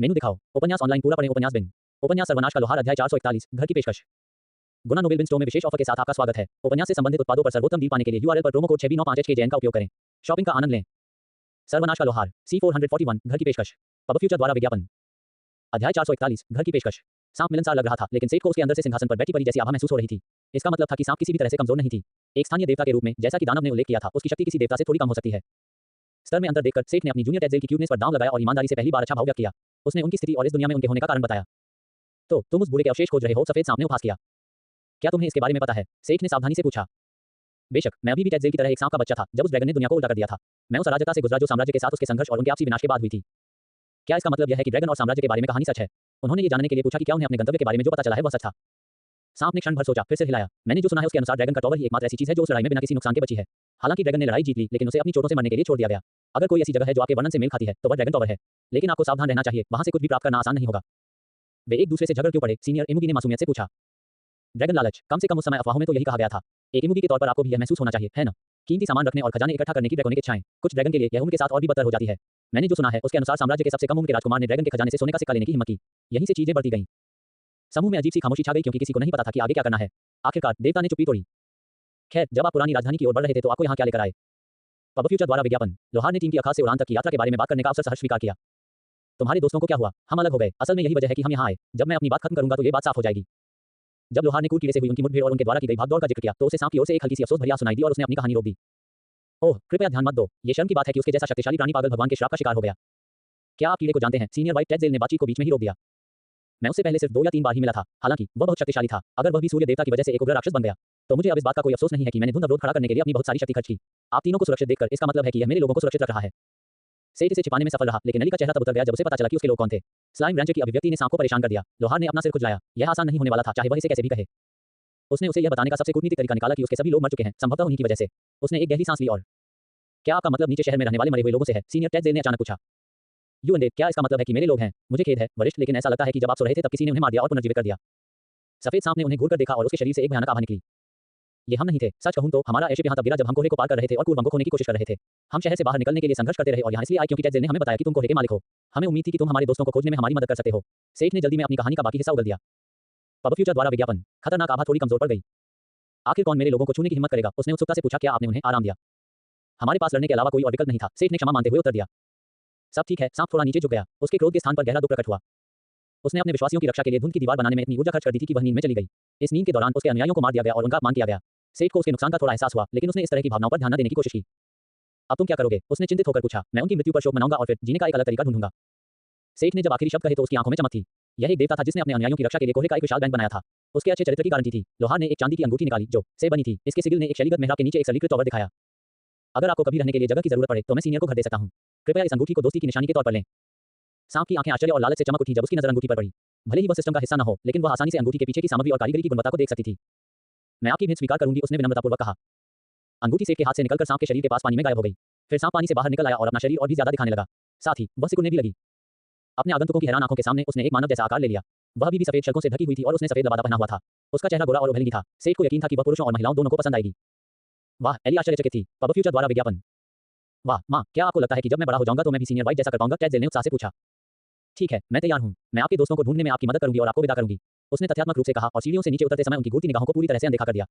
मेनू दिखाओ। उपन्यास ऑनलाइन पूरा पढ़ें। उपन्यास बिन। उपन्यास सर्वनाश का लोहार अध्याय 441 घर की पेशकश। गुना नोबेल बिन स्टोर में विशेष ऑफर के साथ आपका स्वागत है। उपन्यास से संबंधित उत्पादों पर सर्वोत्तम डील पाने के लिए यूआरएल पर प्रोमो कोड 6B95HKJN का उपयोग करें। शॉपिंग का आनंद लें। सर्वनाश का लोहार C441 घर की पेशकश। पब फ्यूचर द्वारा विज्ञापन। अध्याय 441 घर की पेशकश। सांप मिलनसार लग रहा था, लेकिन सेठ को उसके अंदर से सिंहासन पर बैठी परी जैसी आभा महसूस हो रही थी। इसका मतलब था कि सांप किसी भी तरह से कमजोर नहीं थी। एक स्थानीय देवता के रूप में, जैसा कि दानव ने उल्लेख किया था, उसकी शक्ति किसी देवता से थोड़ी कम हो सकती है। स्तर में अंतर देखकर सेठ ने अपनी जूनियर टेटजेल की क्यूटनेस पर दांव लगाया और ईमानदारी से पहली बार अच्छा भाव व्यक्त किया। उसने उनकी स्थिति और इस दुनिया में उनके होने का कारण बताया। तो तुम उस बूढ़े के अवशेष खोज रहे हो? सफेद सांप ने उपहास किया। क्या तुम्हें इसके बारे में पता है? सेठ ने सावधानी से पूछा। बेशक, मैं अभी भी टेटजेल की तरह एक सांप का बच्चा था जब उस ड्रैगन ने दुनिया को उल्टा कर दिया था। मैं उस अराजकता से गुजरा जो साम्राज्य के साथ उसके संघर्ष और उनके आपसी विनाश के बाद हुई थी। क्या इसका मतलब यह है कि ड्रैगन और साम्राज्य के बारे में कहानी सच है? उन्होंने ये जानने के लिए पूछा कि क्या उन्हें अपने गंतव्य के बारे में जो पता चला है वह सच था। सांप ने क्षण भर सोचा, फिर सिर हिलाया। मैंने जो सुना है उसके अनुसार ड्रैगन का टॉवर ही एकमात्र ऐसी चीज है जो उस लड़ाई में बिना किसी नुकसान के बची है। हालांकि ड्रैगन ने लड़ाई जीत ली, लेकिन उसे अपनी चोटों से मरने के लिए छोड़ दिया गया। अगर कोई ऐसी जगह है जो आपके वर्णन से मेल खाती है तो वह ड्रैगन टॉवर है। लेकिन आपको सावधान रहना चाहिए, वहां से कुछ भी प्राप्त करना आसान नहीं होगा। वे एक दूसरे से झगड़ क्यों पड़े? सीनियर इमुगी ने मासूमियत से पूछा। ड्रैगन लालच, कम से कम उस समय अफवाहों में तो यही कहा गया था। एक इमुगी के तौर पर आपको भी यह महसूस होना चाहिए, है ना? कीमती सामान रखने और खजाने इकट्ठा करने की ड्रैगोनिक इच्छाएं। कुछ ड्रैगन के लिए यह उनके साथ और भी बदतर हो जाती है। मैंने जो सुना है उसके अनुसार साम्राज्य के सबसे कम उम्र के राजकुमार ने ड्रैगन के खजाने से सोने का सिक्का लेने की हिम्मत की। यहीं से चीजें बढ़ती गईं। समूह में अजीब सी खामोशी छा गई क्योंकि किसी को नहीं पता था कि आगे क्या करना है। आखिरकार देवता ने चुप्पी तोड़ी। खैर, जब आप पुरानी राजधानी की ओर बढ़ रहे थे तो आपको यहाँ क्या लेकर आए? पब फ्यूचर द्वारा विज्ञापन। लोहार ने टीम की अखात से उड़ान तक की यात्रा के बारे में बात करने का अवसर सहर्ष स्वीकार किया। तुम्हारे दोस्तों को क्या हुआ? हम अलग हो गए। असल में यही वजह है कि हम यहाँ आए। जब मैं अपनी बात खत्म करूंगा तो ये बात साफ हो जाएगी। जब लोहार ने कूद कीड़े से हुई उनकी मुठभेड़ और उनके द्वारा की गई भागदौड़ का जिक्र किया तो उसे सांप की ओर से एक हल्की सी अफसोस भरी आवाज सुनाई दी और उसने अपनी कहानी रोक दी। ओह, कृपया ध्यान मत दो। ये शर्म की बात है कि उसके जैसा शक्तिशाली प्राणी पागल भगवान के श्राप का शिकार हो गया। क्या आप कीड़े को जानते हैं? सीनियर व्हाइट टेटजेल ने बातचीत को बीच में ही रोक दिया। मैं उससे पहले सिर्फ 2 या 3 बार ही मिला था। हालांकि वह बहुत शक्तिशाली था। अगर वह भी सूर्य देवता की वजह से एक उग्र राक्षस बन गया तो मुझे अब इस बात का कोई अफसोस नहीं है कि मैंने धुंध अवरोध खड़ा करने के लिए अपनी बहुत सारी शक्ति खर्च की। आप तीनों को सुरक्षित देखकर इसका मतलब है कि यह मेरे लोगों को सुरक्षित रख रहा है। सेठ इसे छिपाने में सफल रहा, लेकिन अली का चेहरा तब उतर गया जब उसे पता चला कि उसके लोग कौन थे। स्लाइम रैंचर की अभिव्यक्ति ने सांप को परेशान कर दिया। लोहार ने अपना सिर खुजलाया। यह आसान नहीं होने वाला था, चाहे वह इसे कैसे भी कहे। उसने उसे यह बताने का सबसे कूटनीतिक तरीका निकाला कि उसके सभी लोग मर चुके हैं, संभवतः उन्हीं की वजह से। उसने एक गहरी सांस ली और क्या आपका मतलब नीचे शहर में रहने वाले मरे हुए लोगों से है? सीनियर टेटजेल ने अचानक पूछा। क्या इसका मतलब है कि मेरे लोग हैं? मुझे खेद है वरिष्ठ, लेकिन ऐसा लगता है कि जब आप सो रहे थे तब किसी ने उन्हें मार दिया और पुनर्जीवित कर दिया। सफेद सांप ने उन्हें घूरकर देखा और उसके शरीर से एक भयानक आभा निकली। ये हम नहीं थे। सच कहूं तो हमारा एयरशिप यहाँ तब गिरा जब हम कोहरे को पार कर रहे थे और पूर्वंग को खोने की कोशिश कर रहे थे। हम शहर से बाहर निकलने के लिए संघर्ष करते रहे और यहाँ इसलिए आए क्योंकि टेटजेल ने हमें बताया कि तुम कोहरे के मालिक हो। हमें उम्मीद थी कि तुम हमारे दोस्तों को खोजने में हमारी मदद कर सकते हो। सेठ ने जल्दी में अपनी कहानी का बाकी हिस्सा उगल दिया। पब फ्यूचर द्वारा विज्ञापन। खतरनाक आभा थोड़ी कमजोर पड़ गई। आखिर कौन मेरे लोगों को छूने की हिम्मत करेगा? उसने उत्सुकता से पूछा। क्या आपने उन्हें आराम दिया? हमारे पास लड़ने के अलावा कोई और विकल्प नहीं था, सेठ ने क्षमा मानते हुए उत्तर दिया। सब ठीक है। सांप थोड़ा नीचे झुक गया। उसके क्रोध के स्थान पर गहरा दुख प्रकट हुआ। उसने अपने विश्वासियों की रक्षा के लिए धुंध की दीवार बनाने में इतनी ऊर्जा खर्च कर दी थी कि वह नींद में चली गई। इस नींद के दौरान उसके अनुयायियों को मार दिया गया और उनका अपमान किया गया। सेठ को उसके नुकसान का थोड़ा एहसास हुआ, लेकिन उसने इस तरह की भावनाओं पर ध्यान न देने की कोशिश की। अब तुम क्या करोगे? उसने चिंतित होकर पूछा। मैं उनकी मृत्यु पर शोक मनाऊंगा और फिर जीने का एक अलग तरीका ढूंढूंगा। सेठ ने जब आखिरी शब्द कहे तो उसकी आंखों में चमक थी। यह एक देवता था जिसने अपने अनुयायियों की रक्षा के लिए कोहरे का एक विशाल बैंक बनाया था। उसके अच्छे चरित्र की गारंटी थी। लोहार ने एक चांदी की अंगूठी निकाली जो से बनी थी। इसके सिगिल ने एक शैलीगत मेहराब के नीचे एक सरलीकृत टॉवर दिखाया। अगर आपको कभी रहने के लिए जगह की जरूरत पड़े तो मैं सीनियर को घर दे सकता हूं। कृपया इस अंगूठी को दोस्ती की निशानी के तौर पर लें। सांप की आंखें आश्चर्य और लालच से चमक उठी जब उसकी नजर अंगूठी पर पड़ी। भले ही वह सिस्टम का हिस्सा न हो, लेकिन वह आसानी से अंगूठी के पीछे की सामग्री और कारीगरी की गुणवत्ता को देख सकती थी। मैं आपकी भेंट स्वीकार करूंगी, उसने विनम्रतापूर्वक कहा। अंगूठी सेठ के हाथ से निकलकर सांप के शरीर के पास पानी में गायब हो गई। फिर सांप पानी से बाहर निकल आया और अपना शरीर और भी ज्यादा दिखाने लगा। साथ ही वह सिकुड़ने भी लगी। अपने आगंतुकों की हैरान आंखों के सामने उसने एक मानव जैसा आकार ले लिया। वह भी सफेद शल्कों से ढकी हुई थी और उसने सफेद लबादा पहना हुआ था। उसका चेहरा गोरा और उभलगी था। सेठ को यकीन था कि वह पुरुषों और महिलाओं दोनों को पसंद आएगी। वाह, एली आश्चर्यचकित थी। पब फ्यूचर द्वारा विज्ञापन। वाह माँ, क्या आपको लगता है कि जब मैं बड़ा हो जाऊंगा तो मैं भी सीनियर व्हाइट जैसा कर पाऊंगा? टेटजेल ने उत्साह से पूछा। ठीक है, मैं तैयार हूँ। मैं आपके दोस्तों को ढूंढने में आपकी मदद करूंगी और आपको विदा करूंगी, उसने तथ्यात्मक रूप से कहा और सीढ़ियों से नीचे उतरते समय उनकी घूरती निगाहों को पूरी तरह से अनदेखा कर दिया।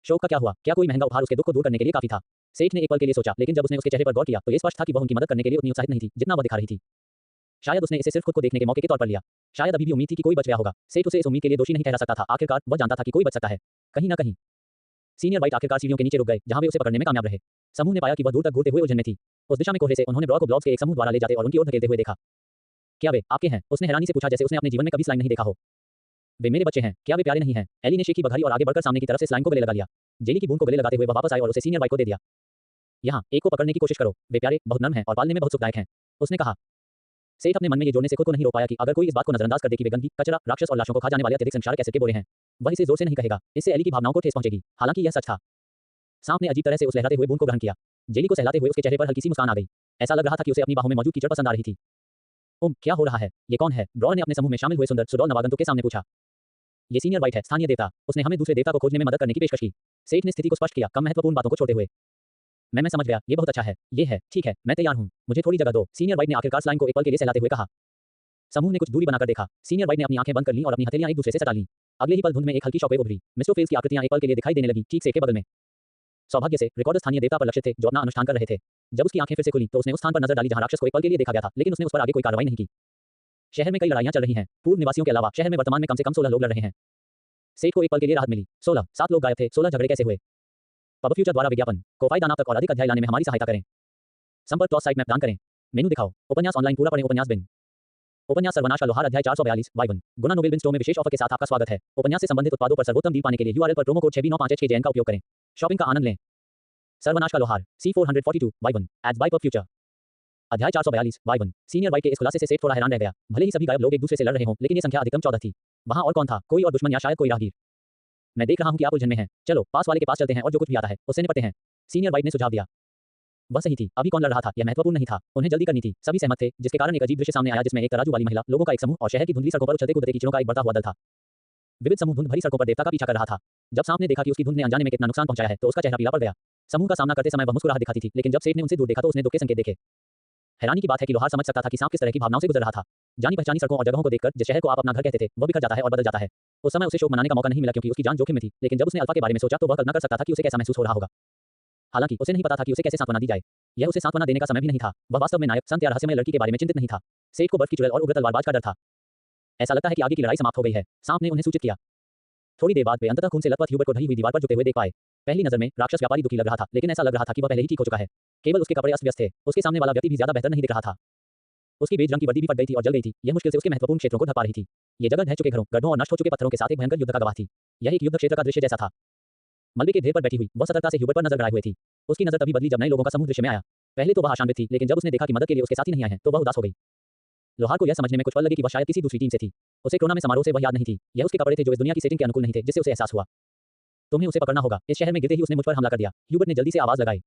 शोक का क्या हुआ? क्या कोई महंगा उपहार उसके दुख को दूर करने के लिए काफी था? सेठ ने एक पल के लिए सोचा, लेकिन जब उसने उसके चेहरे पर गौर किया तो ये स्पष्ट था कि वह उनकी मदद करने के लिए उतनी उत्साहित नहीं थी जितना वह दिखा रही थी। शायद उसने इसे सिर्फ खुद को देखने के मौके के तौर पर लिया। शायद अभी भी उम्मीद थी कि कोई बच गया होगा। सेठ उसे इस उम्मीद के लिए दोषी नहीं ठहरा सकता था। आखिरकार वह जानता था कि कोई बच सकता है, कहीं न कहीं। सीनियर व्हाइट आखिरकार सीढ़ियों के नीचे रुक गए, जहां वे उसे पकड़ने में कामयाब रहे। समूह ने पाया कि वह दूर तक घूरते हुए उलझन में थी। उस दिशा में कोहरे से उन्होंने ब्रॉ को ब्लॉब्स के एक समूह द्वारा ले जाते और उनकी ओर धकेलते हुए देखा। क्या वे आपके हैं? उसने हैरानी से पूछा, जैसे उसने अपने जीवन में कभी स्लाइम नहीं देखा हो। वे मेरे बच्चे हैं। क्या वे प्यारे नहीं हैं? एली ने शेखी बघारी और आगे बढ़कर सामने की तरफ से स्लाइम को गले लगा लिया। जेली की बूंद को गले लगाते हुए वह वापस आए और उसे सीनियर व्हाइट को दे दिया। यहाँ एक को पकड़ने की कोशिश करो। वे प्यारे, बहुत नर्म हैं और पालने में बहुत सुखदायक हैं, उसने कहा। सेठ अपने मन में ये जोड़ने से खुद को नहीं रोक पाया कि अगर कोई इस बात को नजरअंदाज कर दे कि वे गंदगी, कचरा, राक्षस और लाशों को खा जाने वाले अत्यधिक संक्षारक एसिड के बोरे हैं, वह इसे जोर से नहीं कहेगा। इससे एली की भावनाओं को ठेस पहुंचेगी। हालांकि यह सच था। सांप ने अजीब तरह से उस लहराते हुए बूंद को ग्रहण किया। जेली को सहलाते हुए उसके चेहरे पर हल्की सी मुस्कान आ गई। ऐसा लग रहा था कि उसे अपनी बाहों में मौजूद कीचड़ पसंद आ रही थी। क्या हो रहा है? ये कौन है? ब्रॉ ने अपने समूह में शामिल हुए सुंदर सुडौल नवागंतुक के सामने पूछा। ये सीनियर व्हाइट है, स्थानीय देवता। उसने हमें दूसरे देवता को खोजने में मदद करने की पेशकश की। सेठ ने स्थिति को स्पष्ट किया, कम महत्वपूर्ण बातों को छोड़ते हुए। मैं समझ गया। ये बहुत अच्छा है। ये है, ठीक है, मैं तैयार हूँ। मुझे थोड़ी जगह दो, सीनियर व्हाइट ने आखिरकार स्लाइम को एक पल के लिए सहलाते हुए कहा। समूह ने कुछ दूरी बनाकर देखा। सीनियर वाइट ने अपनी आंखें बंद कर लीं और अपनी हथेलियां एक दूसरे से सटा लीं। अगले ही पल धुंध में एक हल्की शॉकवेव उभरी। मिस्टर फेल्स की आकृतियां एक पल के लिए दिखाई देने लगी, ठीक सेब के बगल में। सौभाग्य से रिकॉर्डर स्थानीय देवता पर लक्षित थे, जो अपना अनुष्ठान कर रहे थे। जब उसकी आंखें फिर से खुली, तो उसने उस स्थान पर नजर डाली जहां राक्षस को एक पल के लिए देखा गया था, लेकिन उसने उस पर आगे कोई कार्रवाई नहीं की। शहर में कई लड़ाइयां चल रही हैं। पूर्व निवासियों के अलावा शहर में वर्तमान में कम से कम 16 लोग लड़ रहे हैं। सेठ को एक पल के लिए राहत मिली। 16, 7 लोग गायब थे। 16 झगड़े कैसे हुए? पब फ्यूचर द्वारा विज्ञापन कोफाई दाना तक और अधिक अध्याय लाने में हमारी सहायता करें। संपर्क टॉस साइट मैप दान करें। मेनू दिखाओ। उपन्यास ऑनलाइन पूरा पढ़ें। उपन्यास बिन। उपन्यास सर्वनाश का लोहार अध्याय 442 Y1 गुना नोबेल बिन स्टोर में विशेष ऑफर के साथ आपका स्वागत है। उपन्यास से संबंधित उत्पादों पर सर्वोत्तम डील पाने के लिए यूआरएल पर प्रोमो कोड 6B95HKJN का उपयोग करें। शॉपिंग का आनंद लें। सर्वनाश का लोहार C442 Y1 एड्स बाय पब फ्यूचर। अध्याय 442 Y1 सीनियर वाइट के इस खुलासे से सेठ थोड़ा हैरान रह गया। भले ही सभी गायब लोग एक दूसरे से लड़ रहे हों, लेकिन ये संख्या अधिकतम 14 थी। वहां और कौन था? कोई और दुश्मन या शायद कोई राहगीर। मैं देख रहा हूं कि आप उलझन में हैं। चलो पास वाले के पास चलते हैं और जो कुछ भी आता है उससे निपटते हैं। सीनियर वाइट ने सुझाव दिया। वह सही थी। अभी कौन लड़ रहा था यह महत्वपूर्ण नहीं था, उन्हें जल्दी करनी थी। सभी सहमत थे, जिसके कारण एक अजीब दृश्य सामने आया जिसमें एक तराजू वाली महिला, लोगों का एक समूह और शहर की धुंधली सड़कों पर उछलते कूदते कीचड़ों का एक बढ़ता हुआ दल था। विविध समूह धुंध भरी सड़कों पर देवता का पीछा कर रहा था। जब सांप ने देखा कि उसकी धुंध ने अनजाने में कितना नुकसान पहुंचाया है, तो उसका चेहरा पीला पड़ गया। समूह का सामना करते समय वह मुस्कुराहट दिखाती थी, लेकिन जब सेठ ने उनसे दूर देखा तो उसने दुख के संकेत देखे। हैरानी की बात है कि लोहार समझ सकता था कि सांप किस तरह की भावनाओं से गुजर रहा था। जानी पहचानी सड़कों और जगहों को देखकर जिस शहर को आप अपना घर कहते थे, वह बिखर जाता है और बदल जाता है। उस समय उसे शोक मनाने का मौका नहीं मिला क्योंकि उसकी जान जोखिम में थी, लेकिन जब उसने अल्फा के बारे में सोचा तो वह कल्पना कर सकता था कि उसे कैसा महसूस हो रहा होगा। हालांकि उसे नहीं पता था कि उसे कैसे सांत्वना दी जाए। यह उसे सांत्वना देने का समय भी नहीं था। वह वास्तव में नायक, संत या रहस्यमय लड़की के बारे में चिंतित नहीं था। सेठ को बर्फ की चुड़ैल और उग्र तलवारबाज का डर था। ऐसा लगता है कि आगे की लड़ाई समाप्त हो गई है, सांप ने उन्हें सूचित किया। थोड़ी देर बाद वे अंततः खून से लथपथ ह्यूबर्ट को ढही हुई दीवार पर झुके हुए देख पाए। पहली नजर में राक्षस व्यापारी दुखी लग रहा था, लेकिन ऐसा लग रहा था कि वह पहले ही ठीक हो चुका है। केवल उसके कपड़े अस्त व्यस्त थे। उसके सामने वाला व्यक्ति भी ज्यादा बेहतर नहीं दिख रहा था। उसकी बेज रंग की वर्दी भी फट गई थी और जल गई थी। यह मुश्किल से उसके महत्वपूर्ण क्षेत्रों को ढक पा रही थी। ये जगह ढह चुके घरों, गड्ढों और नष्ट हो चुके पत्थरों के साथ एक भयंकर युद्ध का गवाह थी। यह एक युद्ध क्षेत्र का दृश्य जैसा था। मलबे के ढेर पर बैठी हुई वह सतर्कता से ह्यूबर्ट पर नजर गड़ाए हुए थी। उसकी नजर तभी बदली जब नए लोगों का समूह दृश्य में आया। पहले तो वह आशान्वित थी, लेकिन जब उसने देखा कि मदद के लिए उसके साथी नहीं आए हैं, तो वह उदास हो गई। लोहार को यह समझने में कुछ पल लगे कि वह शायद किसी दूसरी टीम से थी। उसे कोरोना में समारोह से वह याद नहीं थी। यह उसके कपड़े थे जो इस दुनिया की सेटिंग के अनुकूल नहीं थे, जिससे उसे एहसास हुआ। तुम्हें उसे पकड़ना होगा। इस शहर में गिरते ही उसने मुझ पर हमला कर दिया। ह्यूबर्ट ने जल्दी से आवाज लगाई।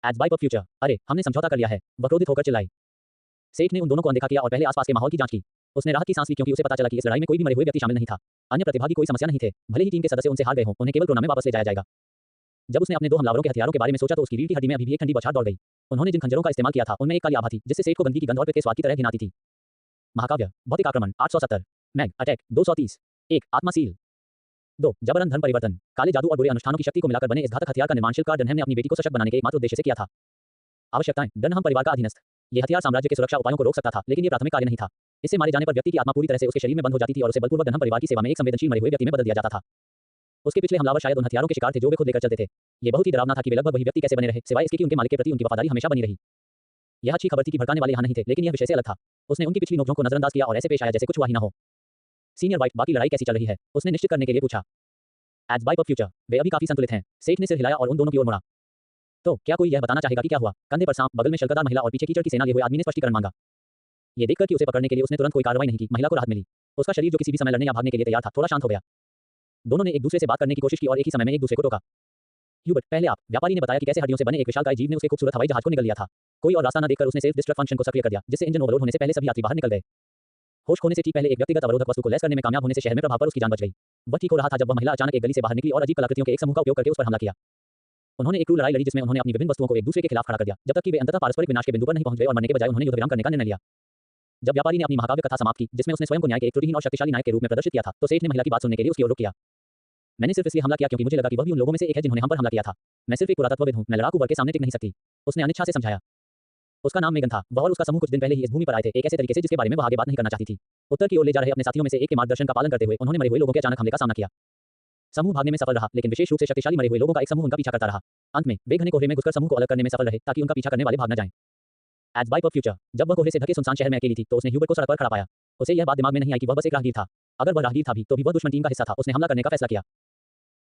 एड्स बाय पब फ्यूचर। अरे हमने समझौता कर लिया है। वह क्रोधित होकर चिल्लाई। सेठ ने उन दोनों को अनदेखा किया और पहले आसपास के माहौल की जांच की। उसने राहत की सांस ली क्योंकि उसे पता चला कि इस लड़ाई में कोई भी मरे हुए व्यक्ति शामिल नहीं था। अन्य प्रतिभागी कोई समस्या नहीं थे। भले ही टीम के सदस्य उनसे हार गए हों, उन्हें केवल कोरोना में वापस ले जाया जाएगा। जब उसने अपने दो हमलावरों के हथियारों के बारे में सोचा तो उसकी रीढ़ की हड्डी में अभी भी एक ठंडी बौछार दौड़ गई। उन्होंने जिन खंजरों का इस्तेमाल किया था उनमें एक काली आभा थी, जिससे सेठ को गंदगी की गंध और पित्त के स्वाद की तरह घिनाती थी। महाकाव्य भौतिक आक्रमण 870 मैग अटैक 230 1 आत्मा सील 2 जबरन धर्म परिवर्तन। काले जादू और बुरे अनुष्ठानों की शक्ति को मिलाकर बने इस घातक हथियार का निर्माण शिल्पकार डनहम ने अपनी बेटी को सशक्त बनाने के एकमात्र उद्देश्य से किया था। आवश्यकताएं डनहम परिवार का अधीनस्थ। यह हथियार साम्राज्य के सुरक्षा उपायों को रोक सकता था, लेकिन यह प्राथमिक कार्य नहीं था। इससे मारे जाने पर व्यक्ति की आत्मा पूरी तरह से उसके शरीर में बंद हो जाती थी और उसे बलपूर्वक डनहम परिवार की सेवा में एक संवेदनशील मरे हुए व्यक्ति में बदल दिया जाता था। उसके पिछले हमलावर शायद उन हथियारों के शिकार थे जो वे खुद लेकर चलते थे। ये बहुत ही डरावना था कि वे लगभग वही व्यक्ति कैसे बने रहे, सिवाय इसके कि उनके मालिक के प्रति उनकी वफादारी हमेशा बनी रही। यह अच्छी खबर थी कि भड़काने वाले यहाँ नहीं थे, लेकिन यह विषय से अलग था। उसने उनकी पिछली नोकझोंक को नजरअंदाज किया और ऐसे पेश आया जैसे कुछ हुआ ही न हो। सीनियर वाइट बाकी लड़ाई कैसी चल रही है? उसने निश्चित करने के लिए पूछा। एड्स बाय पब फ्यूचर। वे अभी काफी संतुलित हैं। सेठ ने सिर हिलाया और उन दोनों की ओर मुड़ा। तो क्या कोई यह बताना चाहेगा कि क्या हुआ? कंधे पर सांप, बगल में शल्कदार महिला और पीछे कीचड़ की सेना लिए हुए आदमी ने स्पष्टीकरण मांगा। ये देखकर कि उसे पकड़ने के लिए उसने तुरंत कोई कार्रवाई नहीं की, महिला को राहत मिली। उसका शरीर जो किसी भी समय लड़ने या भागने के लिए तैयार था, थोड़ा शांत हो गया। दोनों ने एक दूसरे से बात करने की कोशिश की और एक ही समय में एक दूसरे को टोका। ह्यूबर्ट पहले आप। व्यापारी ने बताया कि कैसे हड्डियों से बने एक विशालकाय जीव ने उसके खूबसूरत हवाई जहाज को निगल लिया था। कोई और रास्ता न देखकर उसने सेल्फ डिस्ट्रक्ट फंक्शन को सक्रिय कर दिया, जिससे इंजन ओवरलोड होने से पहले सभी यात्री बाहर निकल गए। होश खोने से ठीक पहले एक व्यक्तिगत अवरोधक वस्तु को लैस करने में कामयाब होने से शहर में प्रभाव पर उसकी जान बच गई। वह ठीक हो रहा था जब वह महिला अचानक एक गली से बाहर निकली और अजीब कलाकृतियों के एक समूह का उपयोग करके उस पर हमला किया। उन्होंने एक क्रूर लड़ाई लड़ी जिसमें उन्होंने अपनी विभिन्न वस्तुओं को एक दूसरे के खिलाफ खड़ा कर दिया, जब तक कि वे अंततः पारस्परिक विनाश के बिंदु पर नहीं पहुंच गए और मरने के बजाय उन्होंने युद्ध विराम करने का निर्णय लिया। जब व्यापारी ने अपनी महाकाव्य कथा समाप्त की, जिसमें उसने स्वयं को न्याय के एक त्रुटिहीन और शक्तिशाली नायक के रूप में प्रदर्शित किया था, तो सेठ ने महिला की बात सुनने के लिए उसकी ओर रुख किया। मैंने सिर्फ इसलिए हमला किया क्योंकि मुझे लगा कि वह भी उन लोगों में से एक है जिन्होंने हम पर हमला किया था। मैं सिर्फ एक पुरातत्वविद हूं, मैं लड़ाकू वर्ग के सामने टिक नहीं सकती। उसने अनिच्छा से समझाया। उसका नाम मेगन था। वह और उसका समूह कुछ दिन पहले ही इस भूमि पर आए थे, एक ऐसे तरीके से जिसके बारे में वह आगे बात नहीं करना चाहती थी। उत्तर की ओर ले जा रहे अपने साथियों में से एक के मार्गदर्शन का पालन करते हुए उन्होंने मरे हुए लोगों के अचानक हमले का सामना किया। समूह भागने में सफल रहा, लेकिन विशेष रूप से शक्तिशाली मरे हुए लोगों का एक समूह उनका पीछा करता रहा। अंत में वे घने कोहरे में घुसकर समूह को अलग करने में सफल रहे ताकि उनका पीछा करने वाले भाग न जाएं। एड्स बाय पब फ्यूचर। जब वह कोहरे से ढके सुनसान शहर में अकेली थी, तो उसने ह्यूबर्ट को सड़क पर खड़ा पाया। उसे यह बात दिमाग में नहीं आई कि वह बस एक राहगीर था। अगर वह राहगीर था भी, तो भी वह दुश्मन टीम का हिस्सा था। उसने हमला करने का फैसला किया।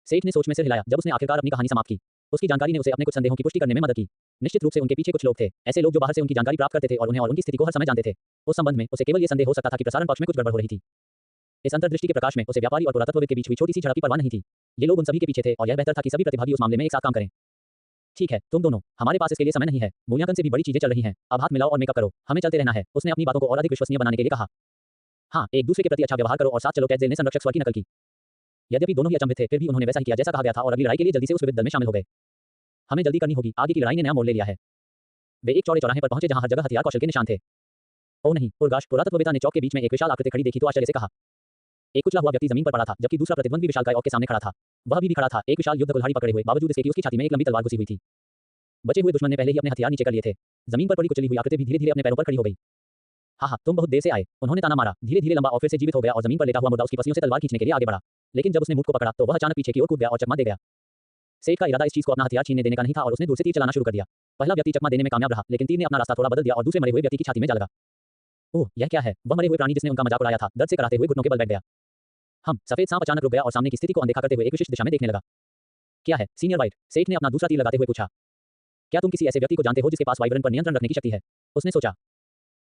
सेठ ने सोच में सिर हिलाया जब उसने आखिरकार अपनी कहानी समाप्त की। उसकी जानकारी ने उसे अपने कुछ संदेहों की पुष्टि करने में मदद की। निश्चित रूप से उनके पीछे कुछ लोग थे, ऐसे लोग जो बाहर से उनकी जानकारी प्राप्त करते थे और उन्हें और उनकी स्थिति को हर समय जानते थे। उस संबंध में उसे केवल ये संदेह हो सकता था कि प्रसारण पक्ष में कुछ गड़बड़ हो रही थी। इस अंतर्दृष्टि के प्रकाश में उसे व्यापारी और पुरातत्वविद के बीच हुई छोटी सी झड़प की परवाह नहीं थी। ये लोग उन सभी के पीछे थे और यह बेहतर था कि सभी प्रतिभागी उस मामले में एक साथ काम करें। ठीक है तुम दोनों, हमारे पास इसके लिए समय नहीं है। मूल्यांकन से भी बड़ी चीजें चल रही हैं। अब हाथ मिलाओ और मेकअप करो, हमें चलते रहना है। उसने अपनी बातों को और अधिक विश्वसनीय बनाने के लिए कहा। हाँ, एक दूसरे के प्रति अच्छा व्यवहार करो और साथ चलो। कैटजेल ने संरक्षक स्वर की नकल की। यद्यपि दोनों ही अचंभित थे, फिर भी उन्होंने वैसा ही किया जैसा कहा गया था और अगली लड़ाई के लिए जल्दी से उस विविध दल में शामिल हो गए। हमें जल्दी करनी होगी, आगे की लड़ाई ने नया मोड़ ले लिया है। वे एक चौड़े चौराहे पर पहुंचे जहां हर जगह हथियार कौशल के निशान थे। ओह नहीं, उर्गाश, पुरातत्ववेत्ता ने चौक के बीच में एक विशाल आकृति खड़ी देखी तो आश्चर्य से कहा। एक कुचला हुआ व्यक्ति जमीन पर पड़ा था, जबकि दूसरा प्रतिद्वंद्वी विशालकाय ऑक के सामने खड़ा था। वह अभी भी खड़ा था, एक विशाल युद्ध कुल्हाड़ी पकड़े हुए, बावजूद इसके कि उसकी छाती में एक लंबी तलवार घुसी हुई थी। बचे हुए दुश्मन ने पहले ही अपने हथियार नीचे कर लिए थे। जमीन पर पड़ी कुचली हुई आकृति भी धीरे-धीरे अपने पैरों पर खड़ी हो गई। हाँ, तुम बहुत देर से आए, उन्होंने ताना मारा। धीरे-धीरे लंबा और फिर से जीवित हो गया और जमीन पर लेटा हुआ मुर्दा उसकी पसलियों से तलवार खींचने के लिए आगे बढ़ा। लेकिन जब उसने मुर्द को पकड़ा, तो वह अचानक पीछे की ओर कूद गया और चकमा दे गया। सेठ का इरादा इस चीज को अपना हथियार छीनने देने का नहीं था और उसने दूर से तीर चलाना शुरू कर दिया। पहला व्यक्ति चकमा देने में कामयाब रहा, लेकिन तीर ने अपना रास्ता थोड़ा बदल दिया और दूसरे मरे हुए व्यक्ति की छाती में जा लगा। ओह, यह क्या है? वह मरे हुए प्राणी जिसने उनका मजाक उड़ाया था, दर्द से कराहते हुए घुटनों के बल बैठ गया। सफेद सांप अचानक रुक गया और सामने की स्थिति को अनदेखा करते हुए एक विशिष्ट दिशा में देखने लगा। क्या है, सीनियर वाइट? सेठ ने अपना दूसरा तीर लगाते हुए पूछा। क्या तुम किसी ऐसे व्यक्ति को जानते हो जिसके पास वाइब्रेन पर नियंत्रण रखने की शक्ति है? उसने सोचा।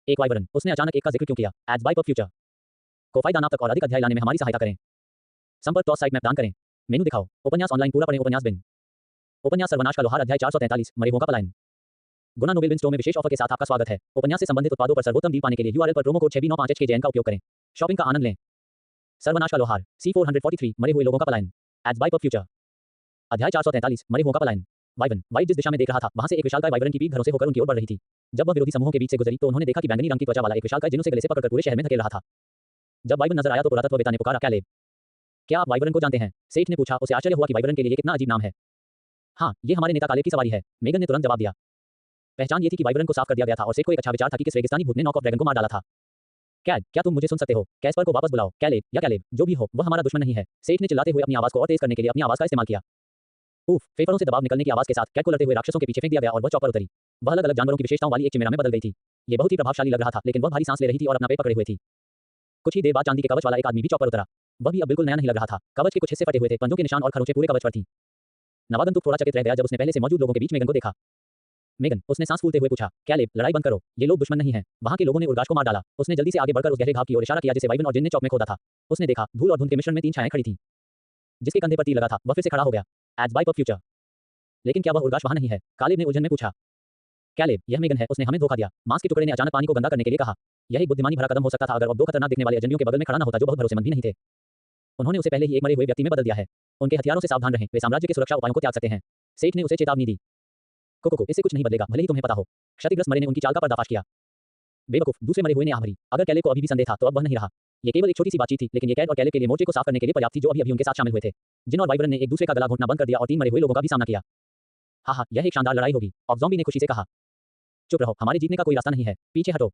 एक वाइब्रेन, उसने अचानक एक का जिक्र क्यों किया? एड्स बाय फ्यूचर को फायदा नाम तक और अधिक अध्याय लाने में हमारी सहायता करें। संपर्क टॉस साइट मैप दान करें। मेनू दिखाओ। उपन्यास ऑनलाइन पूरा पढ़ें। उपन्यास बिन। उपन्यास सर्वनाश का लोहार अध्याय 443 मरेहों का पलायन। गुना नोबेल बिन स्टोर में विशेष ऑफर के साथ आपका स्वागत है। उपन्यास से संबंधित उत्पादों पर सर्वोत्तम डील पाने के लिए यूआरएल पर प्रोमो कोड 6B95HKJN का उपयोग करें। शॉपिंग का आनंद लें। सर्वनाश का लोहार C443 मरे हुए लोगों का पलायन। एड्स बाय फ्यूचर अध्याय 443 मरेहों का पलायन। वाइवन वाइट जिस दिशा में देख रहा था, वहां से एक विशालकाय वाइब्रेन की पीठ घरों से होकर उनकी ओर बढ़ रही थी। जब वह विरोधी समूहों के बीच से गुजरी तो उन्होंने देखा कि बैंगनी रंग की त्वचा वाला एक विशालकाय जिन्हों से गले से पकड़कर पूरे शहर में धकेल रहा था। जब वाइवन नजर आया तो पुरातत्ववेत्ता ने पुकारा, कैलेब, क्या आप वाइब्रेन को जानते हैं? सेठ ने पूछा। उसे आश्चर्य हुआ कि वाइब्रेन के लिए कितना अजीब नाम है। हाँ, ये हमारे नेता कालेब की सवारी है, मेगन ने तुरंत जवाब दिया। पहचान ये थी कि वाइब्रेन को साफ कर दिया गया था और सेठ को एक अच्छा विचार था कि किस रेगिस्तानी भूत ने नॉक ऑफ ड्रैगन को मार डाला था। कैड, क्या तुम मुझे सुन सकते हो? कैस्पर को वापस बुलाओ। कैलेब या कैलेब, जो भी हो, वह हमारा दुश्मन नहीं है। सेठ ने चिल्लाते हुए अपनी आवाज को और तेज करने के लिए अपनी आवाज का इस्तेमाल किया। उफ, फेफड़ों से दबाव निकलने की आवाज के साथ कैट को लड़ते हुए राक्षसों के पीछे फेंक दिया गया और वह चौपर उतरी। वह अलग-अलग जानवरों की विशेषताओं वाली एक चिमेरा में बदल गई थी। ये बहुत ही प्रभावशाली लग रहा था, लेकिन वह भारी सांस ले रही थी और अपना पेट पकड़े हुए थी। कुछ ही देर बाद चांदी के कवच वाला एक आदमी भी चौपर उतरा। वह भी अब बिल्कुल नया नहीं लग रहा था। कवच के कुछ हिस्से फटे हुए थे, पंजों के निशान और खरोंचें पूरे कवच पर थीं। नवागंतुक थोड़ा चकित रह गया जब उसने पहले से मौजूद लोगों के बीच मेगन को देखा। मेगन, उसने सांस फूलते हुए पूछा। कैलेब, लड़ाई बंद करो, ये लोग दुश्मन नहीं हैं। वहां के लोगों ने उर्गाश को मार डाला। उसने जल्दी से आगे बढ़कर उस गहरे घाव की ओर इशारा किया जिसे वाइवन और जिन ने चौक में खोदा था। उसने देखा, धूल और धुंध के मिश्रण में 3 छायाएं खड़ी थीं। जिसके कंधे पर तीर लगा था, वह फिर से खड़ा हो गया। एड्स बाय फ्यूचर। लेकिन क्या वह उर्गाश वहां नहीं है? कालेब ने उलझन में पूछा। कैलेब, यह मेगन है, उसने हमें धोखा दिया। मांस के टुकड़े ने अचानक पानी को गंदा करने के लिए कहा। यह एक बुद्धिमानी भरा कदम हो सकता था अगर वो 2 खतरनाक दिखने वाले अजनबियों के बगल में खड़ा न होता जो बहुत भरोसेमंद भी नहीं थे। उन्होंने उसे पहले ही एक मरे हुए व्यक्ति में बदल दिया है। उनके हथियारों से सावधान रहें, वे साम्राज्य के सुरक्षा उपायों को त्याग सकते हैं। सेठ ने उसे चेतावनी दी। कोको, इससे कुछ नहीं बदलेगा, भले ही तुम्हें पता हो। क्षतिग्रस्त मरे ने उनकी चाल का पर्दाफाश किया। बेवकूफ, दूसरे मरे हुए ने आह भरी। अगर कैलेब को अभी भी संदेह था तो अब वह नहीं रहा। ये केवल एक छोटी सी बातचीत थी, लेकिन ये कैट और कैलेब के लिए मोर्चे को साफ करने के लिए पर्याप्त थी जो अभी उनके साथ शामिल हुए थे। जिन और वाइब्रेन ने एक दूसरे का गला घोंटना बंद कर दिया और 3 मरे हुए लोगों का भी सामना किया। हाँ, यह एक शानदार लड़ाई होगी, ऑब्जॉम्बी ने खुशी से कहा। चुप रहो, हमारे जीतने का कोई रास्ता नहीं है, पीछे हटो।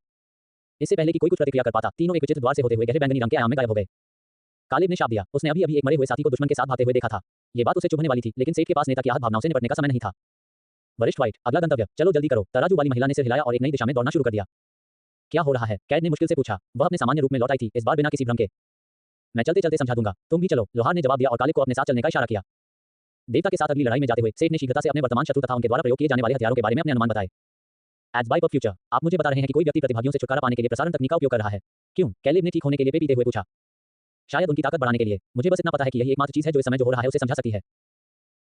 इससे पहले कि कोई कुछ प्रतिक्रिया कर पाता, तीनों एक विचित्र द्वार से होते हुए गहरे बैंगनी रंग के आयाम में गायब हो गए। कालेब ने शाप दिया। उसने अभी-अभी एक मरे हुए साथी को दुश्मन के साथ भागते हुए देखा था। ये बात उसे चुभने वाली थी, लेकिन सेठ के पास नेता की आहत भावनाओं से निपटने का समय नहीं था। वरिष्ठ वाइट, अगला गंतव्य, चलो जल्दी करो। तराजू वाली महिला ने सिर हिलाया और एक नई दिशा में दौड़ना शुरू कर दिया। क्या हो रहा है? कैट ने मुश्किल से पूछा। वह अपने सामान्य रूप में लौट आई थी, इस बार बिना किसी भ्रम के। मैं चलते-चलते समझा दूंगा, तुम भी चलो, लोहार ने जवाब दिया और कालेब को अपने साथ चलने का इशारा किया। देवता के साथ अगली लड़ाई में जाते हुए सेठ ने शीघ्रता से अपने वर्तमान शत्रु तथा उनके द्वारा प्रयोग किए जाने वाले हथियारों के बारे में अपने अनुमान बताए। एड्स बाय फ्यूचर, आप मुझे बता रहे हैं कि कोई व्यक्ति प्रतिभागियों से छुटकारा पाने के लिए प्रसारण तकनीक का उपयोग कर रहा है। क्यों? कैलेब ने ठीक होने के लिए पे पीते हुए पूछा। शायद उनकी ताकत बढ़ाने के लिए। मुझे बस इतना पता है कि यही एकमात्र चीज है जो इस समय जो हो रहा है उसे समझा सकती है।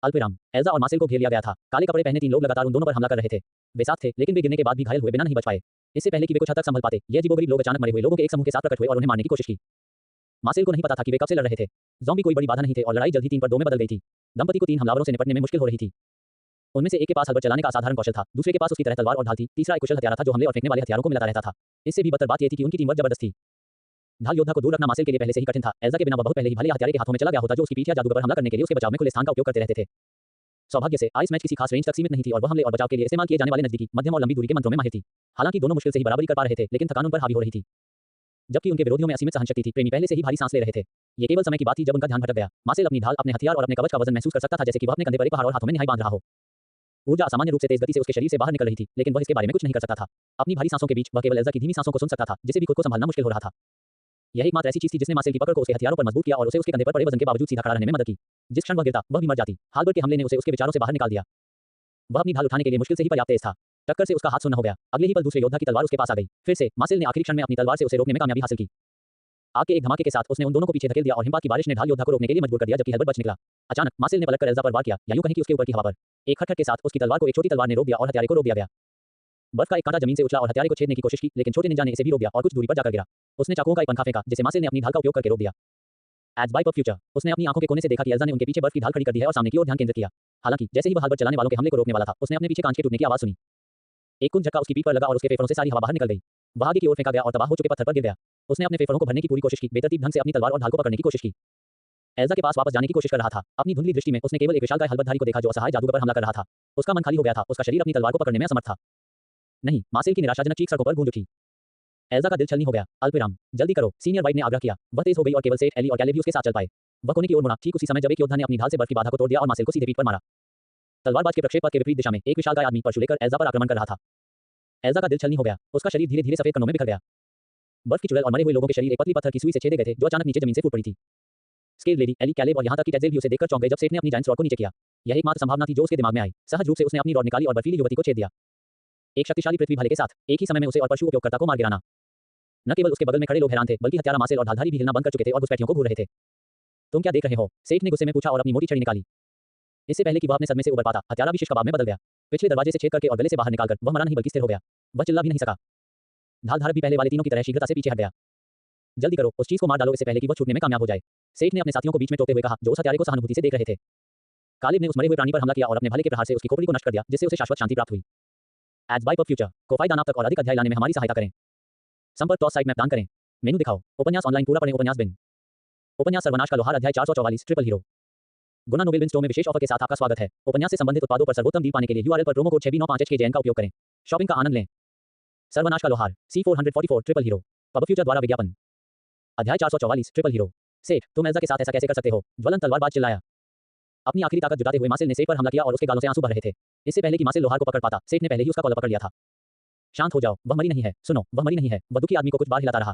अल्पविराम, एल्जा और मार्सेल को घेर लिया गया था। काले कपड़े पहने 3 लोग लगातार उन दोनों पर हमला कर रहे थे। वे साथ थे, लेकिन वे गिरने के बाद भी घायल हुए बिना नहीं बच पाए। इससे पहले कि वे कुछ हद तक संभल पाते, ये अजीबोगरीब लोग अचानक मरे हुए लोगों के एक समूह के साथ प्रकट हुए और उन्हें मारने की कोशिश की। मार्सेल को नहीं पता था कि वे कब से लड़ रहे थे। ज़ॉम्बी कोई बड़ी बाधा नहीं थे और लड़ाई जल्द ही 3 पर 2 में बदल गई थी। दंपति को 3 हमलावरों से निपटने में मुश्किल हो रही थी। उनमें से एक के पास हलबट चलाने का असाधारण कौशल था, दूसरे के पास उसकी तरह तलवार और ढाल थी, तीसरा एक कुशल हथियारा था जो हमले और फेंकने वाले हथियारों को मिलाता रहता था। इससे भी बदतर बात यह थी कि उनकी टीमवर्क जबरदस्त थी। ढाल योद्धा को दूर रखना मार्सेल के लिए पहले से ही कठिन था। एल्जा के बिना वह बहुत पहले ही भले हथियारे के हाथों में चला गया होता जो उसकी पीठ या जादूगर पर हमला करने के लिए उसके बचाव में खुले स्थान का उपयोग करते रहते थे। सौभाग्य से आइस मैच किसी खास रेंज तक सीमित नहीं थी और वह हमले और बचाव के लिए इस्तेमाल किए जाने वाले नजदीकी, मध्यम और लंबी दूरी के मंत्रों में माहिर थी। हालांकि दोनों मुश्किल से ही बराबरी कर पा रहे थे, लेकिन थकान उन पर हावी हो रही थी। जबकि उनके विरोधियों में असीमित सहनशक्ति थी, प्रेमी पहले से ही भारी सांस ले रहे थे। ये केवल समय की बात थी जब उनका ध्यान भटक गया। मार्सेल अपनी ढाल, अपने हथियार और अपने कवच का वजन महसूस कर सकता था जैसे कि वह अपने कंधे पर एक पहाड़ और हाथों में निहाई बांध रहा हो। ऊर्जा असामान्य रूप से तेज गति से उसके शरीर से बाहर निकल रही थी, लेकिन वह इसके बारे में कुछ नहीं कर सकता था। अपनी भारी सांसों के बीच वह केवल एल्जा की धीमी सांसों को सुन सकता था, जिसे भी खुद को संभालना मुश्किल हो रहा था। यह एकमात्र ऐसी चीज थी जिसने मार्सेल की पकड़ को उसके हथियारों पर मजबूत किया और उसे उसके कंधे पर पड़े वजन के बावजूद सीधा खड़ा रहने में मदद की। जिस क्षण वह गिरता, वह भी मर जाती। हालबर्ट के हमले ने उसे उसके विचारों से बाहर निकाल दिया। वह अपनी ढाल उठाने के लिए मुश्किल से ही पर्याप्त तेज था। टक्कर से उसका हाथ सुन्न हो गया। अगले ही पल दूसरे योद्धा की तलवार उसके पास आ गई। फिर से मार्सेल ने आखिरी क्षण में अपनी तलवार से उसे रोकने में कामयाबी हासिल की। आग के एक धमाके के साथ उसने उन दोनों को पीछे धकेल दिया और हिमपात की बारिश ने ढाल योद्धा को रोकने के लिए मजबूर कर दिया जबकि हेल्बर्ट बच निकला। अचानक मार्सेल ने पलटकर एल्जा पर वार किया, या यूं कहें कि उसके ऊपर की हवा पर। एक खटखट के साथ उसकी तलवार को एक छोटी तलवार ने रोक दिया और हथियारे को रोक दिया गया। बर्फ का एक कांटा जमीन से उछला और हथियारे को छेदने की कोशिश की, लेकिन छोटे निंजा ने इसे भी रोक दिया और कुछ दूरी पर जाकर गिरा। उसने चाकुओं का एक पंखा फेंका जिसे मार्सेल ने अपनी ढाल का उपयोग करके रोक दिया। एड्स बाय फ्यूचर, उसने अपनी आंखों के कोने से देखा कि एल्जा ने उनके पीछे बर्फ की ढाल खड़ी कर दी है और सामने की ओर ध्यान केंद्रित किया। हालांकि जैसे ही वह हालबर्ट चलाने वालों के हमले को रोकने वाला था, उसने अपने पीछे कांच के टूटने की आवाज सुनी। एक कुंद झटका उसकी पीठ पर लगा और उसके फेफड़ों से सारी हवा बाहर निकल गई। वह आगे की ओर फेंका गया और तबाह हो चुके पत्थर पर गिर गया। उसने अपने फेफड़ों को भरने की पूरी कोशिश की, बेतरतीब ढंग से अपनी तलवार और ढाल को पकड़ने की कोशिश की। एल्जा के पास वापस जाने की कोशिश कर रहा था। अपनी धुंधली दृष्टि में उसने केवल एक विशालकाय हलबतधारी को देखा जो असहाय जादूगर पर हमला कर रहा था। उसका मन खाली हो गया था, उसका शरीर अपनी तलवार को पकड़ने में असमर्थ था। नहीं, मार्सेल की निराशाजनक चीख सड़कों पर गूंज उठी। एल्जा का दिल छलनी हो गया। अल्पविराम, जल्दी करो, सीनियर वाइट ने आग्रह किया। वह तेज हो गई और केवल सेठ एली और कैलेब ही उसके साथ चल पाए। वह कोने की ओर मुड़ा, ठीक उसी समय जब एक योद्धा ने अपनी ढाल से बर्फ की बाधा को तोड़ दिया और मार्सेल को सीधे पीठ पर मारा। तलवारबाज के प्रक्षेप पथ के विपरीत दिशा में एक विशालकाय आदमी परशु लेकर एल्जा पर आक्रमण कर रहा था। एल्जा का दिल छलनी हो गया। उसका शरीर धीरे-धीरे सफेद कणों में बिखर गया। बर्फ की चुड़ैल और मरे हुए लोगों के शरीर एक पतली पत्थर की सुई से छेदे गए थे जो अचानक नीचे जमीन से फूट पड़ी थी। स्केल लेडी, एली, कैलेब और यहां तक कि टेज़ेल भी उसे देखकर चौंक गए जब सेठ ने अपनी जायंट रॉड को नीचे किया। यह एकमात्र संभावना थी जो उसके दिमाग में आई। सहज रूप से उसने अपनी रॉड निकाली और बर्फीली युवती को छेद दिया। एक शक्तिशाली पृथ्वी भाले के साथ एक ही समय में उसे और परशु उपयोगकर्ता को मार गिराना। न केवल उसके बगल में खड़े लोग हैरान थे, बल्कि हत्यारा मार्सेल और ढालधारी भी हिलना बंद कर चुके थे और घुसपैठियों को घूर रहे थे। तुम क्या देख रहे हो? सेठ ने गुस्से में पूछा और अपनी मोटी छड़ी निकाली। इससे पहले कि वह अपने सदमे से उबर पाता, हत्यारा भी शिश कबाब में बदल गया। पिछले दरवाजे से छेद करके और गले से बाहर निकालकर वह मरा नहीं बल्कि स्थिर हो गया। वह चिल्ला भी नहीं सका। ढालधारक भी पहले वाले तीनों की तरह शीघ्रता से पीछे हट गया। जल्दी करो, उस चीज को मार डालो इससे पहले कि वह छूटने में कामयाब हो जाए। सेठ ने अपने साथियों को बीच में टोकते हुए कहा, जो उस हत्यारे को सहानुभूति से देख रहे थे। कालिब ने उस मरे हुए प्राणी पर हमला किया और अपने भाले के प्रहार से उसकी खोपड़ी को नष्ट कर दिया, जिससे उसे शाश्वत शांति प्राप्त हुई। एड्स बाय फ्यूचर को फायदा नाम तक और अधिक अध्याय लाने में हमारी सहायता करें। संपर्क टॉस साइट में दान करें। मेनू दिखाओ। उपन्यास ऑनलाइन पूरा पढ़ें। उपन्यास बिन। उपन्यास सर्वनाश का लोहार अध्याय 444 ट्रिपल हीरो। गुना नोबेल बिन स्टोर में विशेष ऑफर के साथ आपका स्वागत है। उपन्यास से संबंधित उत्पादों पर सर्वोत्तम डील पाने के लिए यूआरएल पर प्रोमो कोड 6B95HKJN का उपयोग करें। शॉपिंग का आनंद लें। सर्वनाश का लोहार C444 triple hero. Pub future द्वारा विज्ञापन। अध्याय 444 ट्रिपल हीरो। सेठ, तुम एल्जा के साथ ऐसा कैसे कर सकते हो? ज्वलन तलवारबाज चिल्लाया। अपनी आखिरी ताकत जुटाते हुए मार्सेल ने सेठ पर हमला किया और उसके गालों से आंसू बह रहे थे। इससे पहले कि मार्सेल लोहार को पकड़ पाता, सेठ ने पहले ही उसका कॉलर पकड़ लिया था। शांत हो जाओ, वह मरी नहीं है। सुनो, वह मरी नहीं है। वह दुखी आदमी को कुछ बार हिलाता रहा।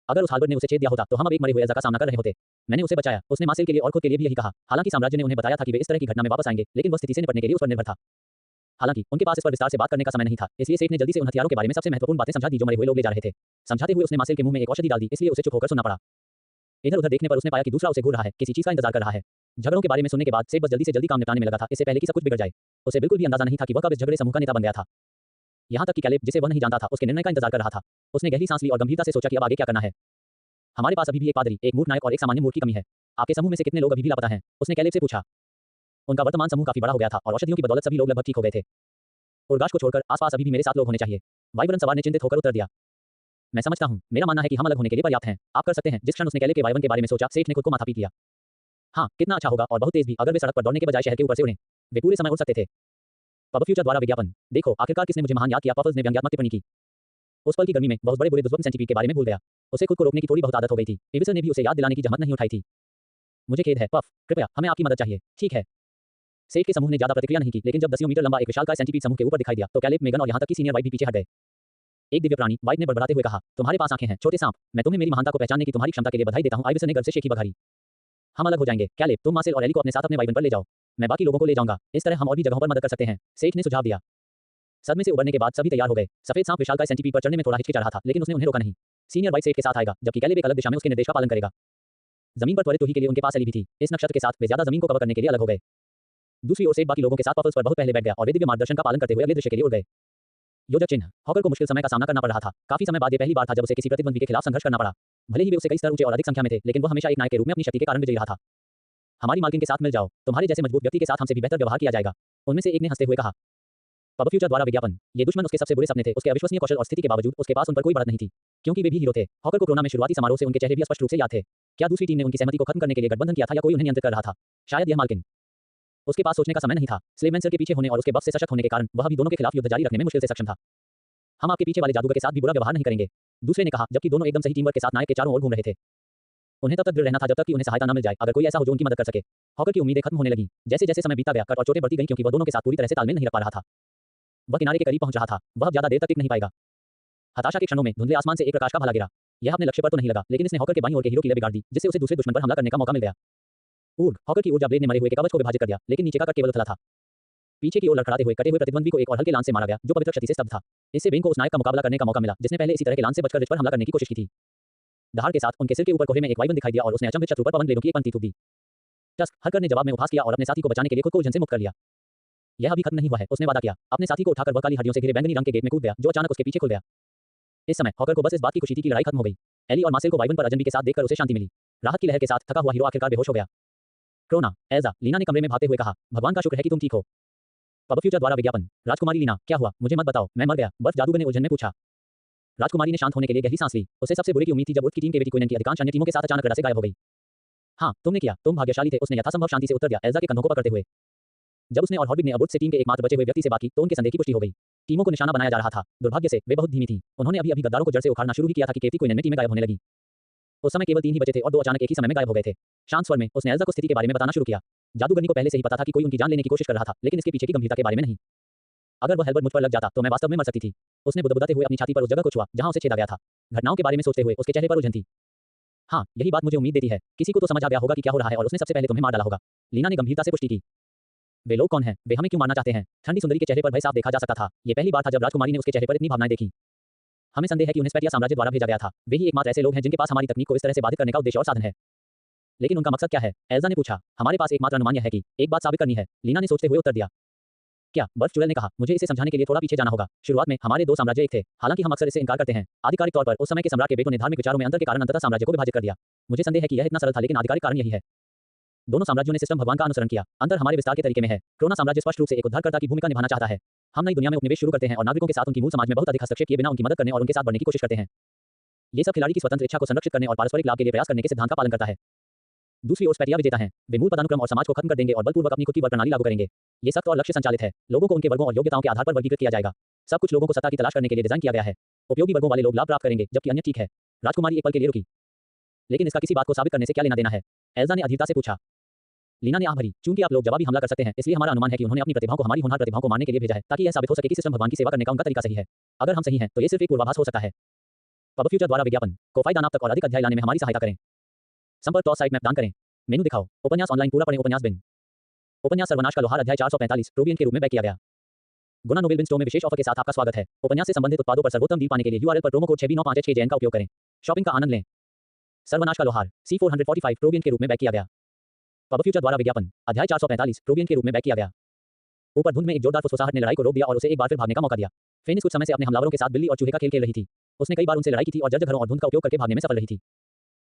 अगर उस हाल्बर्ड ने उसे छेद दिया होता तो हम अब एक मरे हुए एल्जा का सामना कर रहे होते। मैंने उसे बचाया। उसने मार्सेल के लिए और खुद के लिए भी यही कहा। हालांकि साम्राज्य ने उन्हें बताया था कि वे इस तरह की घटना में वापस आएंगे, लेकिन वह स्थिति से निपटने के लिए उस पर निर्भर था। हालांकि उनके पास इस पर विस्तार से बात करने का समय नहीं था, इसलिए सेठ ने जल्दी से उन हथियारों के बारे में सबसे महत्वपूर्ण बातें समझा दी जो मरे हुए लोग ले जा रहे थे। समझाते हुए उसने मार्सेल के मुंह में एक औषधि डाल दी, इसलिए उसे चुप होकर सुनना पड़ा। इधर उधर देखने पर उसने पाया कि दूसरा उसे घूर रहा है, किसी चीज का इंतजार कर रहा है। झगड़ों के बारे में सुनने के बाद सेठ बस जल्दी से जल्दी काम निपटाने में लगा था, इससे पहले कि सब कुछ बिगड़ जाए। उसे बिल्कुल भी अंदाजा नहीं था कि वह कब इस झगड़े समूह का नेता बन गया था। यहाँ तक कि कैलेब, जिसे वह नहीं जानता था, उसके निर्णय का इंतजार कर रहा था। उसने गहरी सांस ली और गंभीरता से सोचा कि अब आगे क्या करना है। हमारे पास अभी भी एक पादरी, एक मूर्ख नायक और एक सामान्य मूर्ख की कमी है। आपके समूह में से कितने लोग अभी भी लापता हैं? उसने कैलेब से पूछा। उनका वर्तमान समूह काफी बड़ा हो गया था और औषधियों की बदौलत सभी लोग लगभग ठीक हो गए थे। उर्गाश को छोड़कर आसपास अभी भी मेरे 7 लोग होने चाहिए। वाइवरन सवार ने चिंतित होकर उत्तर दिया। मैं समझता हूँ, मेरा मानना है कि हम अलग होने के लिए पर्याप्त हैं। आप कर सकते हैं। जिस क्षण उसने कैलेब के वाइवरन के बारे में सोचा, सेठ ने खुद को माथापीट लिया। हाँ, कितना अच्छा होगा और बहुत तेज भी, अगर वे सड़क पर दौड़ने के बजाय शहर के ऊपर से उड़ें। वे पूरे समय उड़ सकते थे। पब फ्यूचर द्वारा विज्ञापन। देखो, आखिरकार किसने मुझे महान याद किया? पफल्स ने व्यंग्यात्मक टिप्पणी की। उस पल की गर्मी में बहुत बड़े बुरे दुष्वप्न सेंटीपीड के बारे में भूल गया। उसे खुद को रोकने की थोड़ी बहुत आदत हो गई थी। एविसन ने भी उसे याद दिलाने की जहमत नहीं उठाई थी। मुझे खेद है, पफ, कृपया, हमें आपकी मदद चाहिए। ठीक है। सेठ के समूह ने ज्यादा प्रतिक्रिया नहीं की, लेकिन जब 10 मीटर लंबा एक विशालकाय सेंटीपीड समूह के ऊपर दिखाई दिया तो कैलेब, मेगन और यहां तक कि सीनियर वाइट भी पीछे हट गए। एक दिव्य प्राणी, वाइट ने बड़बड़ाते हुए कहा, तुम्हारे पास आंखें हैं, छोटे सांप। मैं तुम्हें मेरी महानता को पहचानने की तुम्हारी क्षमता के लिए बधाई देता हूं। आइविसन ने गर्व से शेखी बघारी। हम अलग हो जाएंगे। कैलेब, तुम मार्सेल और एली को अपने साथ अपने वाइवन पर ले जाओ। मैं बाकी लोगों को ले जाऊंगा। इस तरह हम और भी जगहों पर मदद कर सकते हैं। सेठ ने सुझाव दिया। सदमे से उबरने के बाद सभी तैयार हो गए। सफेद सांप विशालकाय सेंटीपीड पर चढ़ने में थोड़ा हिचकिचा रहा था, लेकिन उसने उन्हें रोका नहीं। सीनियर वाइट सेठ के साथ आएगा, जबकि कैलेब एक अलग दिशा में उसके निर्देश का पालन करेगा। जमीन पर त्वरित तुही के लिए उनके पास एली भी थी। इस नक्षत्र के साथ वे ज्यादा जमीन को कवर करने के लिए अलग हो गए। दूसरी ओर सेठ बाकी लोगों के साथ पफल्स पर बहुत पहले बैठ गया और वे दिव्य मार्गदर्शन का पालन करते हुए अगले दृश्य के लिए उड़ गए। योजक चिन्ह। हॉकर को मुश्किल समय का सामना करना पड़ रहा था। काफी समय बाद ये पहली बार था जब उसे किसी प्रतिद्वंदी के खिलाफ संघर्ष करना पड़ा। भले ही वे उसे कई स्तर ऊंचे और अधिक संख्या में थे, लेकिन वह हमेशा एक नायक के रूप में अपनी शक्ति के कारण विजयी रहा था। हमारी मालकिन के साथ मिल जाओ। तुम्हारे जैसे मजबूत व्यक्ति के साथ हमसे भी बेहतर व्यवहार किया जाएगा। उनमें से एक ने हंसते हुए कहा। पब फ्यूचर द्वारा विज्ञापन। ये दुश्मन उसके सबसे बुरे सपने थे। उसके अविश्वसनीय कौशल और स्थिति के बावजूद उसके पास उन पर कोई बढ़त नहीं थी, क्योंकि वे भी हीरो थे। हॉकर को कोरोना में शुरुआती समारोह से उनके चेहरे भी स्पष्ट रूप से याद थे। क्या दूसरी टीम ने उनकी सहमति को खत्म करने के लिए गठबंधन किया था या कोई उन्हें नियंत्रित कर रहा था? शायद यह मालकिन। उसके पास सोचने का समय नहीं था। स्लेवेंसर के पीछे होने और उसके बफ से सशक्त होने के कारण वह भी दोनों के खिलाफ युद्ध जारी रखने में मुश्किल से सक्षम था। हम आपके पीछे वाले जादूगर के साथ भी बुरा व्यवहार नहीं करेंगे, दूसरे ने कहा, जबकि दोनों एकदम सही टीम वर्क के साथ नायक के चारों ओर घूम रहे थे। उन्हें तब तक दृढ़ रहना था जब तक कि उन्हें सहायता न मिल जाए। अगर कोई ऐसा हो जो उनकी मदद कर सके। हॉकर की उम्मीदें खत्म होने लगी। जैसे जैसे समय बीता गया, कट और चोटें बढ़ती गईं क्योंकि वह दोनों के साथ पूरी तरह से तालमेल नहीं रख पा रहा था। वह किनारे के करीब पहुंच रहा था। वह अब ज्यादा देर तक टिक नहीं पाएगा। हताशा के क्षणों में धुंधले आसमान से एक प्रकाश का भाला गिरा। यह अपने लक्ष्य पर तो नहीं लगा, लेकिन इसने हॉकर के बाईं ओर के हीरो की लय बिगाड़ दी, जिससे उसे दूसरे दुश्मन पर हमला करने का मौका मिल गया। हॉकर की ऊर्जा ब्लेड ने मरे हुए के कवच को विभाजित कर दिया, लेकिन नीचे का कट केवल उथला था। पीछे की ओर लड़खड़ाते हुए कटे हुए प्रतिद्वंदी को एक और हल्के लांस से मारा गया, जो पवित्र क्षति से स्तब्ध था। इससे बेन को उस नायक का मुकाबला करने का मौका मिला, जिसने पहले इसी तरह के लांस से बचकर रिच पर हमला करने की कोशिश की थी। दहाड़ के साथ उनके सिर के ऊपर कोहरे में एक वाइवन दिखाई दिया और उसने अचंभित शत्रु पर पवन ब्लेडों की एक पंक्ति थूक दी। टस्क, हॉकर ने जवाब में उपहास किया और अपने साथी को बचाने के लिए खुद को उलझन से मुक्त कर लिया। यह अभी खत्म नहीं हुआ है, उसने वादा किया। अपने साथी को उठाकर वह काली हड्डियों से घिरे बैंगनी रंग के गेट में कूद गया, जो अचानक उसके पीछे खुल गया। इस समय हॉकर को बस इस बात की खुशी थी कि लड़ाई खत्म हो गई। एली और मार्सेल को वाइवन पर अजनबी के साथ देखकर उसे शांति मिली। राहत की लहर के साथ थका हुआ हीरो आखिरकार बेहोश हो गया। क्रोना, एल्जा, लीना ने कमरे में भागते हुए कहा, भगवान का शुक्र है कि तुम ठीक हो। पब फ्यूचर द्वारा विज्ञापन। राजकुमारी लीना, क्या हुआ? मुझे मत बताओ, मैं मर गया। बर्फ जादूगर ने उलझन में पूछा। राजकुमारी ने शांत होने के लिए गहरी सांस ली। उसे सबसे बुरी की उम्मीद थी जब उसकी टीम के बेटी कोइनन की अधिकांश अन्य टीमों के साथ अचानक रडा से गायब हो गई। हाँ, तुमने किया, तुम भाग्यशाली थे, उसने यथासंभव शांति से उत्तर दिया, एल्जा के कंधों को पकड़ते हुए। जब उसने और हॉर्बिग ने अबुर्ट से टीम के एकमात्र बचे हुए व्यक्ति से बात की, तो उनके संदेह की पुष्टि हो गई। टीमों को निशाना बनाया जा रहा था। दुर्भाग्य से वे बहुत धीमी थीं। उन्होंने अभी-अभी गद्दारों को जड़ से उखाड़ना शुरू ही किया था कि केवती कोइनन में टीमें गायब होने लगी। उस समय केवल 3 ही बचे थे और 2 अचानक एक ही समय में गायब हो गए थे। शांत स्वर में उसने एल्जा को स्थिति के बारे में बताना शुरू किया। जादूगरनी को पहले से ही पता था कि कोई उनकी जान लेने की कोशिश कर रहा था, लेकिन इसके पीछे की गंभीरता के बारे में नहीं। अगर वह हेल्बर्ट मुझ पर लग जाता तो मैं वास्तव में मर सकती थी। उसने बुदबुदाते हुए अपनी छाती पर उस जगह को छुआ जहां उसे छेदा गया था। घटनाओं के बारे में सोचते हुए उसके चेहरे पर उलझन थी। हाँ, यही बात मुझे उम्मीद देती है। किसी को तो समझ आ गया होगा कि क्या हो रहा है और उसने सबसे पहले तुम्हें मार डाला होगा। लीना ने गंभीरता से पुष्टि की। वे लोग कौन हैं? वे हमें क्यों मारना चाहते हैं? ठंडी सुंदरी के चेहरे पर भय साफ देखा जा सकता था। ये पहली बार था जब राजकुमारी ने उसके चेहरे पर इतनी भावनाएं देखी। हमें संदेह है कि उन्हें स्पेटिया साम्राज्य द्वारा भेजा गया था। वे ही एकमात्र ऐसे लोग हैं जिनके पास हमारी तकनीक को इस तरह से बाधित करने का उद्देश्य और साधन है। लेकिन उनका मकसद क्या है? एल्जा ने पूछा। हमारे पास एकमात्र अनुमान यह है कि एक बात साबित करनी है। लीना ने सोचते हुए उत्तर दिया। क्या? बर्फ चुड़ैल ने कहा। मुझे इसे समझाने के लिए थोड़ा पीछे जाना होगा। शुरुआत में हमारे 2 साम्राज्य एक थे। हालांकि हम अक्सर इससे इनकार करते हैं। आधिकारिक तौर पर उस समय के सम्राट के बेटों ने धार्मिक विचारों में अंतर के कारण अंततः साम्राज्य को विभाजित कर दिया। मुझे संदेह है कि यह इतना सरल था, लेकिन आधिकारिक कारण यही है। दोनों साम्राज्यों ने सिस्टम भगवान का अनुसरण किया। अंतर हमारे विस्तार के तरीके में है। क्रोना साम्राज्य स्पष्ट रूप से एक उद्धारकर्ता की भूमिका निभाना चाहता है। हम नई दुनिया में उपनिवेश शुरू करते हैं और नागरिकों के साथ उनकी मूल समाज में बहुत अधिक हस्तक्षेप किए बिना उनकी मदद करने और उनके साथ बढ़ने की कोशिश करते हैं। ये सब खिलाड़ी की स्वतंत्र इच्छा को संरक्षित करने और पारस्परिक लाभ के लिए प्रयास करने के सिद्धांत का पालन करता है। दूसरी ओर स्पेटिया विजेता हैं। वे मूल पदानुक्रम और समाज को खत्म कर देंगे और बलपूर्वक अपनी खुद की वर्ग प्रणाली लागू करेंगे। ये सख्त और लक्ष्य संचालित है। लोगों को उनके वर्गों और योग्यताओं के आधार पर वर्गीकृत किया जाएगा। सब कुछ लोगों को सत्ता की तलाश करने के लिए डिजाइन किया गया है। उपयोगी वर्गों वाले लोग लाभ प्राप्त करेंगे, जबकि अन्य ठीक है। राजकुमारी एक पल के लिए रुकी। लेकिन इसका किसी बात को साबित करने से क्या लेना देना है? एल्जा ने अधीरता से पूछा। लीना ने आह भरी। चूंकि आप लोग जवाबी हमला कर सकते हैं, इसलिए हमारा अनुमान है कि उन्होंने अपनी प्रतिभाओं को हमारी होनहार प्रतिभाओं को मारने के लिए भेजा है, ताकि यह साबित हो सके कि सिस्टम भगवान की सेवा करने का उनका तरीका सही है। अगर हम सही हैं, तो ये सिर्फ एक पूर्वाभास हो सकता है। पब फ्यूचर द्वारा विज्ञापन कोफाई दानाप तक और अधिक अध्याय लाने में हमारी सहायता करें। संपर्क टॉस साइट मैप दान करें। मेनू दिखाओ। उपन्यास ऑनलाइन पूरा पढ़ें। उपन्यास बिन। उपन्यास सर्वनाश का लोहार अध्याय 445 प्रोवियन के रूप में बैक किया गया। गुना नोबेल बिन स्टोर में विशेष ऑफर के साथ आपका स्वागत है। उपन्यास से संबंधित उत्पादों पर सर्वोत्तम डील पाने के लिए यूआरएल पर प्रोमो कोड 6B95HKJN का उपयोग करें। शॉपिंग का आनंद लें। सर्वनाश का लोहार C445 प्रोवियन के रूप में बैक किया गया। पब फ्यूचर द्वारा विज्ञापन अध्याय 445 प्रोवियन के रूप में बैक किया गया। ऊपर धुंध में एक जोरदार फुसफुसाहट ने लड़ाई को रोक दिया और उसे एक बार फिर भागने का मौका दिया। फेनिक्स कुछ समय से अपने हमलावरों के साथ बिल्ली और चूहे का खेल खेल रही थी। उसने कई बार उनसे लड़ाई की थी और जर्जर घरों और धुंध का उपयोग करके भागने में सफल रही थी।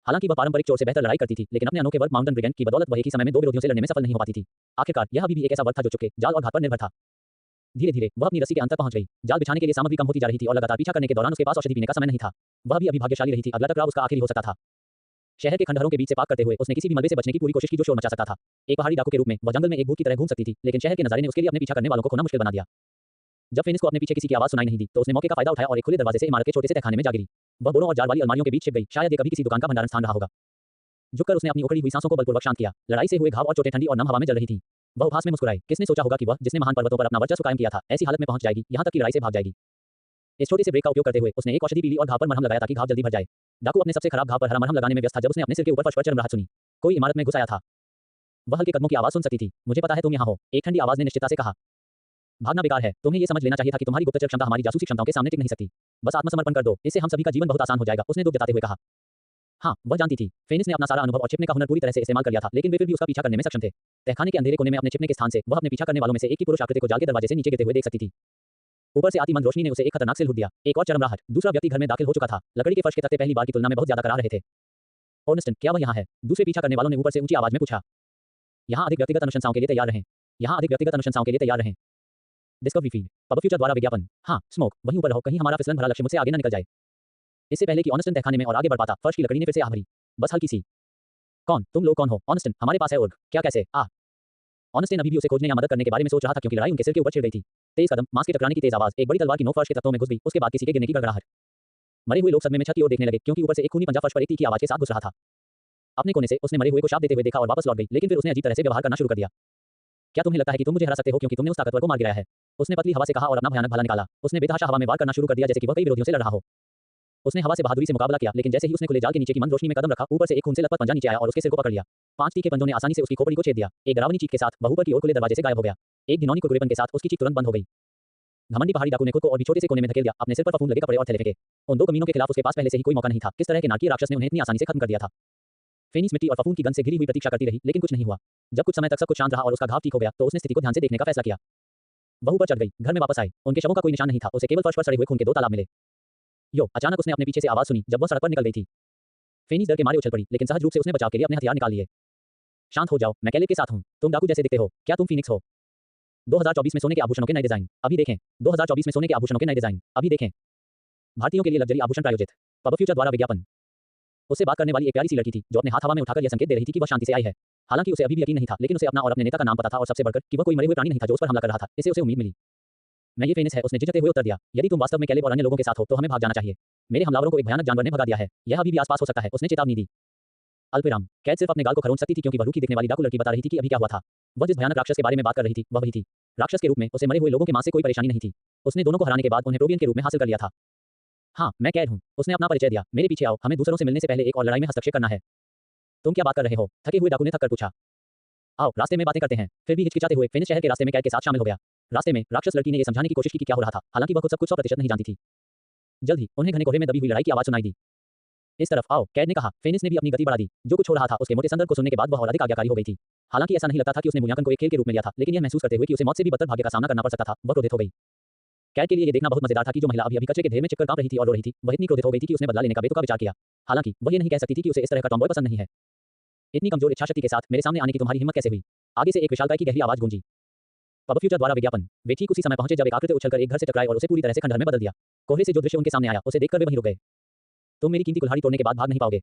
हालांकि वह पारंपरिक चोर से बेहतर लड़ाई करती थी, लेकिन अपने अनोखे वर्ग माउंटेन ब्रिगेड की बदौलत वह एक ही समय में 2 विरोधियों से लड़ने में सफल नहीं हो पाती थी। आखिरकार यह अभी भी एक ऐसा वर्ग था जो चुपके, जाल और घात पर निर्भर था। धीरे-धीरे वह अपनी रस्सी के अंत तक पहुंच गई। जाल बिछाने के लिए सामग्री कम होती जा रही थी और लगातार पीछा करने के दौरान उसके पास औषधि पीने का समय नहीं था। वह भी अभी भाग्यशाली रही थी। अगला टकराव उसका आखिरी हो सकता था। शहर के खंडहरों के बीच से पार करते हुए उसने किसी भी मलबे से बचने की पूरी कोशिश की जो शोर मचा सकता था। एक पहाड़ी डाकू के रूप में वह जंगल में एक भूत की तरह घूम सकती थी, लेकिन शहर के नजारे ने उसके लिए अपने पीछा करने वालों को खोना मुश्किल बना दिया। जब फेनिक्स को अपने पीछे किसी की आवाज सुनाई नहीं दी, तो उसने मौके का फायदा उठाया और एक खुले दरवाजे से इमारत के छोटे से तहखाने में जा गिरी। वह बोरों और जार वाली अलमारियों के बीच छिप गई। शायद ये कभी किसी दुकान का भंडारण स्थान रहा होगा। झुककर उसने अपनी उखड़ी हुई सांसों को बलपूर्वक शांत किया। लड़ाई से हुए घाव और चोटें ठंडी और नम हवा में जल रही थी। वह उपहास में मुस्कुराई। किसने सोचा होगा कि वह, जिसने महान पर्वतों पर अपना वर्चस्व कायम किया था, ऐसी हालत में पहुंच जाएगी, यहां तक कि लड़ाई से भाग जाएगी। इस छोटे से ब्रेक का उपयोग करते हुए उसने एक औषधि पी ली और घाव पर मरहम लगाया ताकि घाव जल्दी भर जाए। डाकू अपने सबसे खराब घाव पर हरा मरहम लगाने में व्यस्त था जब उसने अपने सिर के ऊपर फर्श पर चरमराहट सुनी। कोई इमारत में घुस आया था। वह हल्के कदमों की आवाज सुन सकती थी। मुझे पता है तुम यहाँ हो, एक ठंडी आवाज ने निश्चितता से कहा। भागना बेकार है। तुम्हें यह समझ लेना चाहिए था कि तुम्हारी गुप्तचर क्षमता हमारी जासूसी क्षमताओं के सामने टिक नहीं सकती। बस आत्मसमर्पण कर दो, इससे हम सभी का जीवन बहुत आसान हो जाएगा। उसने दुख जताते हुए कहा। हाँ, वह जानती थी। फेनिक्स ने अपना सारा अनुभव और छिपने का हुनर पूरी तरह से इस्तेमाल कर लिया था, लेकिन वे फिर भी उसका पीछा करने में सक्षम थे। तहखाने के अंधेरे कोने में अपने छिपने के स्थान से वह अपने पीछा करने वालों में से एक की पुरुष आकृति को जाल के दरवाजे से नीचे गिरते हुए देख सकती थी। ऊपर से आती मंद रोशनी ने उसे एक खतरनाक से लूट दिया। एक और चरमराहट। दूसरा व्यक्ति घर में दाखिल हो चुका था। लकड़ी के फर्श के तख्ते पहली बार की तुलना में बहुत ज्यादा करार रहे थे। ऑर्नेस्टन, क्या वह यहाँ है? दूसरे पीछा करने वालों ने ऊपर से ऊंची आवाज में पूछा। यहाँ अधिक व्यक्तिगत अनुशंसाओं के लिए तैयार रहें। यहाँ अधिक व्यक्तिगत अनुशंसाओं के लिए तैयार रहें। Discovery feed. पब फ्यूचर द्वारा विज्ञापन। हाँ, स्मोक, वहीं ऊपर रहो, कहीं हमारा फिसलन भरा लक्ष्य मुझसे आगे न निकल जाए। इससे पहले कि ऑर्नेस्टन तहखाने में और आगे बढ़ पाता, फर्श की लकड़ी ने फिर से आह भरी। बस हल्की सी। कौन? तुम लोग कौन हो? ऑर्नेस्टन, हमारे पास है उर्ग। क्या? कैसे? ऑर्नेस्टन अभी भी उसे खोजने या मदद करने के बारे में सोच रहा था क्योंकि लड़ाई उनके सिर के ऊपर छिड़ गई थी। तेज कदम, मांस के टकराने की तेज आवाज, एक बड़ी तलवार की नोक फर्श के तत्वों में घुस गई। उसके बाद किसी के गिरने की गड़गड़ाहट। मरे हुए लोग सदमे में छत की ओर देखने लगे क्योंकि ऊपर से एक खूनी पंजा फर्श पर एक तीखी आवाज के साथ घुस रहा था। अपने कोने से उसने मरे हुए को शाप देते हुए देखा और वापस लौट गई, लेकिन फिर उसने अजीब तरह से व्यवहार करना शुरू कर दिया। क्या तुम्हें लगता है कि तुम मुझे हरा सकते हो क्योंकि तुमने उस ताकतवर को मार गिराया है? उसने पतली हवा से कहा और अपना भयानक भाला निकाला। उसने बेतहाशा हवा में वार करना शुरू कर दिया जैसे कि वह कई विरोधियों से लड़ रहा हो। उसने हवा से बहादुरी से मुकाबला किया, लेकिन जैसे ही उसने खुले जाल के नीचे की मंद रोशनी में कदम रखा, ऊपर से एक खून से लथपथ पंजा नीचे आया और उसके सिर को पकड़ लिया। 5 तीखे पंजों ने आसानी से उसकी खोपड़ी को छेद दिया। एक डरावनी चीख के साथ वह ऊपर की ओर खुले दरवाजे से गायब हो गया। एक घिनौनी कुरकुरेपन के साथ उसकी चीख तुरंत बंद हो गई। घमंडी पहाड़ी डाकू ने खुद को और भी छोटे से कोने में धकेल दिया। अपने सिर पर फफूंद लगे कपड़े और थैले फेंके। उन 2 कमीनों के खिलाफ उसके पास पहले से ही कोई मौका नहीं था। किस तरह के नाटकीय राक्षस ने उन्हें इतनी आसानी से खत्म कर दिया था? फेनिक्स मिट्टी और फफूंद की गंध से घिरी हुई प्रतीक्षा करती रही, लेकिन कुछ नहीं हुआ। जब कुछ समय तक सब कुछ शांत रहा और उसका घाव ठीक हो गया, तो उसने स्थिति को ध्यान से देखने का फैसला किया। वह ऊपर चढ़ गई। घर में वापस आई। उनके शवों का कोई निशान नहीं था। उसे केवल फर्श पर सड़े हुए खून के 2 तालाब मिले। यो! अचानक उसने अपने पीछे से आवाज सुनी जब वह सड़क पर निकल गई थी। फेनिक्स डर के मारे उछल पड़ी, लेकिन सहज रूप से उसने बचाव के लिए अपने हथियार निकाल लिए। शांत हो जाओ, मैं कैलेब के साथ हूं। तुम डाकू जैसे दिखते हो। क्या तुम फीनिक्स हो? 2024 में सोने के आभूषणों के नए डिजाइन अभी देखें। 2024 में सोने के आभूषणों के नए डिजाइन अभी देखें। भारतीयों के लिए लग्जरी आभूषण प्रायोजित। पब फ्यूचर द्वारा विज्ञापन। उससे बात करने वाली एक प्यारी सी लड़की थी जो अपने हाथ हवा में उठाकर यह संकेत दे रही थी कि वह शांति से आई है। हालांकि उसे अभी भी यकीन नहीं था, लेकिन उसे अपना और अपने नेता का नाम पता था और सबसे बढ़कर कि वह कोई मरे हुए प्राणी नहीं था जो उस पर हमला कर रहा था। इसे उसे उम्मीद मिली। मैं ये फेनिस है, उसने झिझकते हुए उत्तर दिया। यदि तुम वास्तव में कैलेब और अन्य लोगों के साथ हो तो हमें भाग जाना चाहिए। मेरे हमलावरों को एक भयानक जानवर ने भगा दिया है। यह अभी भी आसपास हो सकता है, उसने चेतावनी दी। अल्पविराम। कैद सिर्फ अपने गाल को खरोंच सकती थी क्योंकि वह रूखी दिखने वाली डाकू लड़की बता रही थी कि अभी क्या हुआ था। वह जिस भयानक राक्षस के बारे में बात कर रही थी वह वही थी। राक्षस के रूप में उसे मरे हुए लोगों के मांस से कोई परेशानी नहीं थी। उसने दोनों को हराने के बाद उन्हें प्रोवियन के रूप में हासिल कर लिया था। हाँ, मैं कैद हूँ। उसने अपना परिचय दिया। मेरे पीछे आओ, हमें दूसरों से मिलने से पहले एक और लड़ाई में हस्तक्षेप करना है। तुम क्या बात कर रहे हो? थके हुए डाकू ने थक कर पूछा। आओ, रास्ते में बातें करते हैं। फिर भी हिचकिचाते हुए फेनिस शहर के रास्ते में कैद के साथ शामिल हो गया। रास्ते में राक्षस लड़की ने यह समझाने की कोशिश की कि क्या हो रहा था, हालांकि वह खुद सब कुछ 100% नहीं जानती थी। जल्द ही उन्हें घने कोहरे में दबी हुई लड़ाई की आवाज सुनाई दी। इस तरफ आओ, कैद ने कहा। फेनिस ने भी अपनी गति बढ़ा दी। जो कुछ हो रहा था उसके मोटे संदर्भ को सुनने के बाद वह और अधिक आज्ञाकारी हो गई थी। हालांकि ऐसा नहीं लगता था कि उसने मूल्यांकन को एक खेल के रूप में लिया था, लेकिन यह महसूस करते हुए कि उसे मौत से भी बदतर भाग्य का सामना करना पड़ सकता था, वह क्रोधित हो गई। कैद के लिए यह देखना बहुत मजेदार था कि जो महिला अभी कचरे के ढेर में चिपकर कांप रही थी और रो रही थी, वह इतनी क्रोधित हो गई थी कि उसने बदला लेने का बेतुका विचार किया। हालांकि वह ये नहीं कह सकती थी कि उसे इस तरह का टॉमबॉय पसंद नहीं है। इतनी कमजोर इच्छाशक्ति के साथ मेरे सामने आने की तुम्हारी हिम्मत कैसे हुई? आगे से एक विशालकाय की गहरी आवाज गूंजी। पब फ्यूचर द्वारा विज्ञापन। वे ठीक उसी समय पहुंचे जब एक आकृति उछलकर एक घर से टकराए और उसे पूरी तरह से खंडहर में बदल दिया। कोहरे से जो दृश्य उनके सामने आया उसे देखकर वे वहीं रुक गए। तुम मेरी कीमती कुल्हाड़ी तोड़ने के बाद भाग नहीं पाओगे।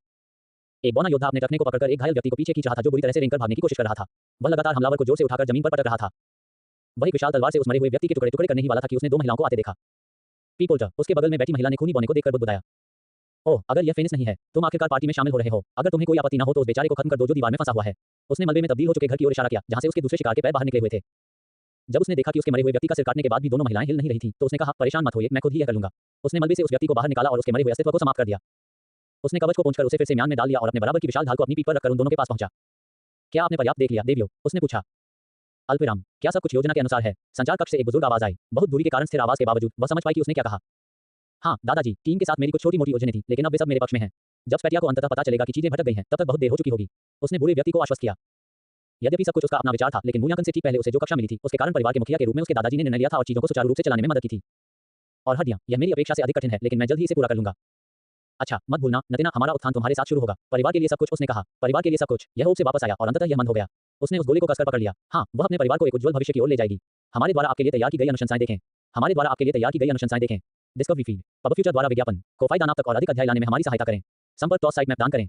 एक बौना योद्धा अपने टखने को पकड़कर एक घायल व्यक्ति को पीछे खींच रहा था जो बुरी तरह से रेंगकर भागने की कोशिश कर रहा था। वह लगातार हमलावर को जोर से उठाकर जमीन पर पटक रहा था। वह एक विशाल तलवार से उस मरे हुए व्यक्ति के टुकड़े टुकड़े करने ही वाला था कि उसने दो महिलाओं को आते देखा। पीपोल्टर, उसके बगल में बैठी महिला ने खूनी बौने को देखकर बुदबुदाया। ओह, अगर यह फेनिस नहीं है, तुम आखिरकार पार्टी में शामिल हो रहे हो। अगर तुम्हें कोई आपत्ति न हो तो उस बेचारे को खत्म कर दो जो दीवार में फंसा हुआ है। उसने मलबे में तब्दील हो चुके घर की ओर इशारा किया जहां से उसके दूसरे शिकार के पैर बाहर निकले हुए थे। जब उसने देखा कि उसके मरे हुए व्यक्ति का सिर काटने के बाद भी दोनों महिलाएं हिल नहीं रही थी तो उसने कहा, परेशान मत होइए, मैं खुद ही यह कर लूंगा। उसने मलबे से उस व्यक्ति को बाहर निकाला और उसके मरे हुए अस्तित्व को समाप्त कर दिया। उसने कवच को पोंछकर उसे फिर से म्यान में डाल लिया और अपने बराबर की विशाल ढाल को अपनी पीठ पर रखकर उन दोनों के पास पहुंचा। क्या आपने पर्याप्त देख लिया, देवियो? उसने पूछा। अल्पविराम, क्या सब कुछ योजना के अनुसार है? संचार कक्ष से एक बुजुर्ग आवाज आई। बहुत दूरी के कारण स्थिर आवाज के बावजूद वह समझ पाई कि उसने क्या कहा। हाँ दादाजी, टीम के साथ मेरी कुछ छोटी मोटी उलझनें थी, लेकिन अब वे सब मेरे पक्ष में हैं। जब स्पेटिया को अंततः पता चलेगा कि चीजें भटक गई हैं, तब तक बहुत देर हो चुकी होगी। उसने बूढ़े व्यक्ति को आश्वस्त किया। यद्यपि सब कुछ उसका अपना विचार था, लेकिन मूल्यांकन से ठीक पहले उसे जो कक्षा मिली थी उसके कारण परिवार के मुखिया के रूप में उसके दादाजी ने निर्णय लिया था और चीजों को सुचारू रूप से चलाने में मदद की थी। और हड्डियां, यह मेरी अपेक्षा से अधिक कठिन है, लेकिन मैं जल्द ही इसे पूरा कर लूंगा। अच्छा, मत भूलना नतीना, हमारा उत्थान तुम्हारे साथ शुरू होगा। परिवार के लिए सब कुछ, उसने कहा। परिवार के लिए सब कुछ। यह होप से वापस आया और अंततः यह मंद हो गया। उसने उस गोले को कसकर पकड़ लिया। हाँ, वह अपने परिवार को एक उज्जवल भविष्य की ओर ले जाएगी। हमारे द्वारा आपके लिए तैयार की गई अनुशंसाएं देखें। हमारे द्वारा आपके लिए तैयार की गई अनुशंसाएं देखें। Discovery feed. पब फ्यूचर द्वारा विज्ञापन। कोफाई दानाब तक और अधिक अध्याय लाने में हमारी सहायता करें। संपर्क टॉस साइट मैप दान करें।